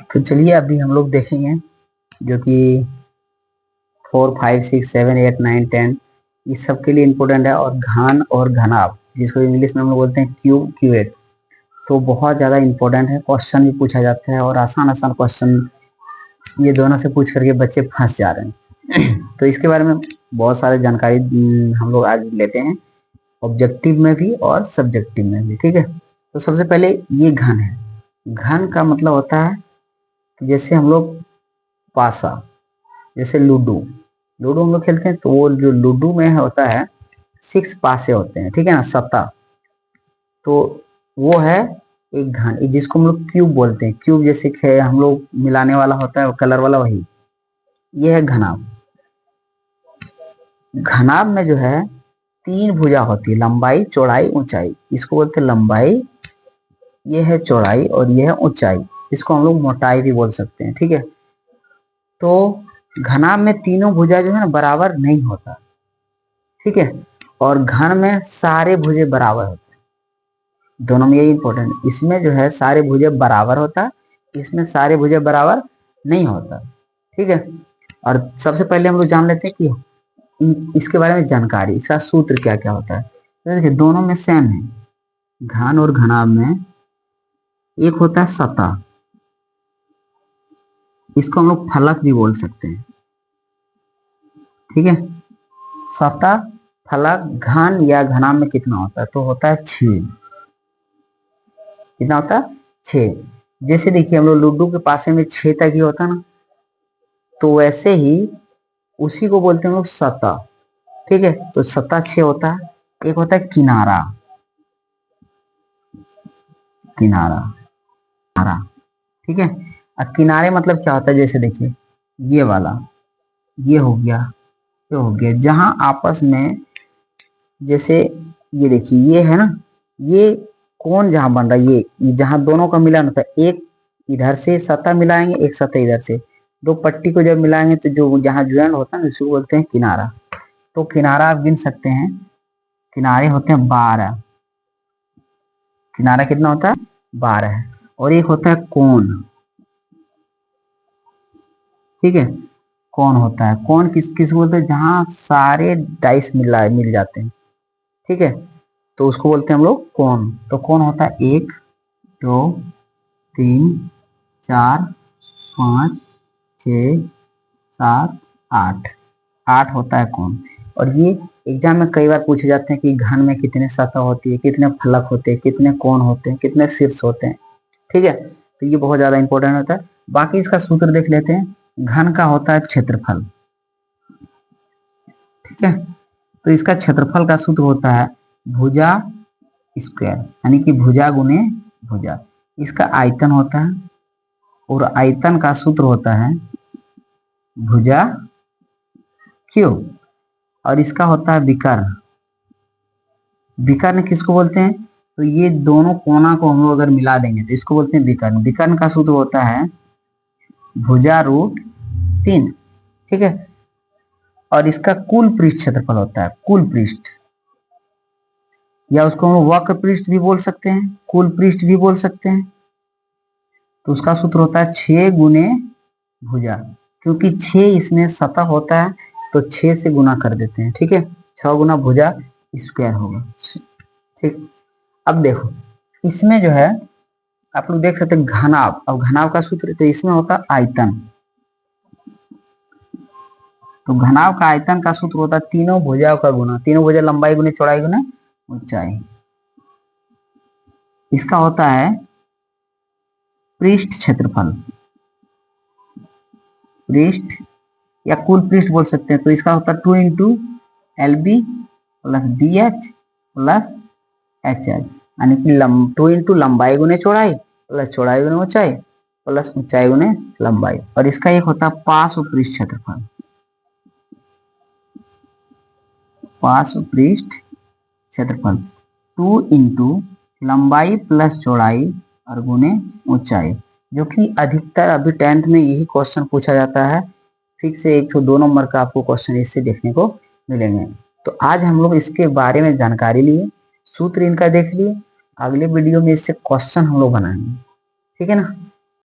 तो चलिए अभी हम लोग देखेंगे जो कि 4, 5, 6, 7, 8, 9, 10 इस सब के लिए इम्पोर्टेंट है। और घन और घनाभ जिसको इंग्लिश में हम लोग बोलते हैं क्यूब क्यूएट, तो बहुत ज़्यादा इम्पोर्टेंट है। क्वेश्चन भी पूछा जाता है और आसान आसान क्वेश्चन ये दोनों से पूछ करके बच्चे फंस जा रहे हैं। तो इसके बारे में बहुत सारे जानकारी हम लोग आज लेते हैं, ऑब्जेक्टिव में भी और सब्जेक्टिव में भी। ठीक है, तो सबसे पहले ये घन है। घन का मतलब होता है जैसे हम लोग पासा, जैसे लूडो लूडो हम लोग खेलते हैं, तो वो जो लूडो में होता है 6 पासे होते हैं, ठीक है ना, सत्ता। तो वो है एक घन, जिसको हम लोग क्यूब बोलते हैं। क्यूब जैसे हम लोग मिलाने वाला होता है वो कलर वाला, वही ये है घनाभ। घनाभ में जो है 3 भुजा होती है, लंबाई चौड़ाई ऊंचाई। इसको बोलते हैं लंबाई, ये है चौड़ाई और ये है ऊंचाई। इसको हम लोग मोटाई भी बोल सकते हैं। ठीक है, तो घनाभ में तीनों भुजा जो है ना बराबर नहीं होता। ठीक है, और घन में सारे भुजे बराबर होते हैं। दोनों में यही इंपॉर्टेंट, इसमें जो है सारे भुजे बराबर होता है, इसमें सारे भुजे बराबर नहीं होता। ठीक है, और सबसे पहले हम लोग जान लेते हैं कि इसके बारे में जानकारी, इसका सूत्र क्या क्या होता है। तो देखिए दोनों में सेम है, घन और घनाभ में एक होता है सतह, इसको हम लोग फलक भी बोल सकते हैं। ठीक है, सतह फलक घन या घनाभ में कितना होता है, तो होता है 6। कितना होता है 6। जैसे देखिए हम लोग लूडो के पासे में 6 तक ही होता है ना, तो वैसे ही उसी को बोलते हैं हम लोग सतह। ठीक है, तो सतह 6 होता है। एक होता है किनारा, किनारा किनारा। ठीक है, अब किनारे मतलब क्या होता है, जैसे देखिए ये वाला, ये हो गया, ये हो गया, जहां आपस में जैसे ये देखिए ये है ना, ये कौन जहां बन रहा है, ये जहां दोनों का मिलान होता है, एक इधर से सतह मिलाएंगे, एक सतह इधर से, दो पट्टी को जब मिलाएंगे तो जो जहां ज्वाइंट होता है उसको बोलते हैं किनारा। तो किनारा आप गिन सकते हैं, किनारे होते हैं 12। किनारा कितना होता है 12 है। और एक होता है कोण। ठीक है, कोण होता है, कोण किस बोलते हैं, जहां सारे डाइस मिल जाते हैं। ठीक है, तो उसको बोलते हैं हम लोग कोण। तो कोण होता है 1, 2, 3, 4, 5, 6, 7, 8। 8 होता है कोण। और ये एग्जाम में कई बार पूछे जाते हैं कि घन में कितने सतह होती है, कितने फलक होते हैं, कितने कोण होते हैं, कितने शीर्ष होते हैं। ठीक है, तो ये बहुत ज्यादा इंपॉर्टेंट होता है। बाकी इसका सूत्र देख लेते हैं। घन का होता है क्षेत्रफल। ठीक है, तो इसका क्षेत्रफल का सूत्र होता है भुजा स्क्वायर, यानी कि भुजा गुने भुजा। इसका आयतन होता है, और आयतन का सूत्र होता है भुजा क्यूब। और इसका होता है विकर्ण। विकर्ण किसको बोलते हैं, तो ये दोनों कोना को हम लोग अगर मिला देंगे तो इसको बोलते हैं विकर्ण। विकर्ण का सूत्र होता है भुजा रूट 3। ठीक है, और इसका कुल पृष्ठ क्षेत्रफल होता है कुल पृष्ठ, या उसको हम वक्र पृष्ठ भी बोल सकते हैं, कुल पृष्ठ भी बोल सकते हैं। तो उसका सूत्र होता है 6 गुने भुजा, क्योंकि 6 इसमें सतह होता है तो 6 से गुना कर देते हैं। ठीक है, 6 गुना भुजा स्क्वायर होगा। ठीक, अब देखो इसमें जो है आप लोग देख सकते हैं घनाभ। अब घनाभ का सूत्र, तो इसमें होता है आयतन। तो घनाभ का आयतन का सूत्र होता है तीनों भुजाओं का गुना, तीनों भुजा लंबाई गुने चौड़ाई गुने ऊंचाई। इसका होता है पृष्ठ क्षेत्रफल, पृष्ठ या कुल पृष्ठ बोल सकते हैं। तो इसका होता है 2 into LB plus BH plus HL, यानी कि 2 इंटू लंबाई गुने चौड़ाई प्लस चौड़ाई गुने ऊंचाई प्लस ऊंचाई गुने लंबाई। और इसका एक होता है पार्श्व पृष्ठ क्षेत्रफल, पार्श्व पृष्ठ क्षेत्रफल 2 इंटू लंबाई प्लस चौड़ाई और गुने ऊंचाई, जो कि अधिकतर अभी 10th में यही क्वेश्चन पूछा जाता है। फिक्स से 1 2 नंबर का आपको क्वेश्चन इससे देखने को मिलेंगे। तो आज हम लोग इसके बारे में जानकारी लिए, सूत्र इनका देख लिए। अगले वीडियो में इससे क्वेश्चन हम लोग बनाएंगे। ठीक है ना।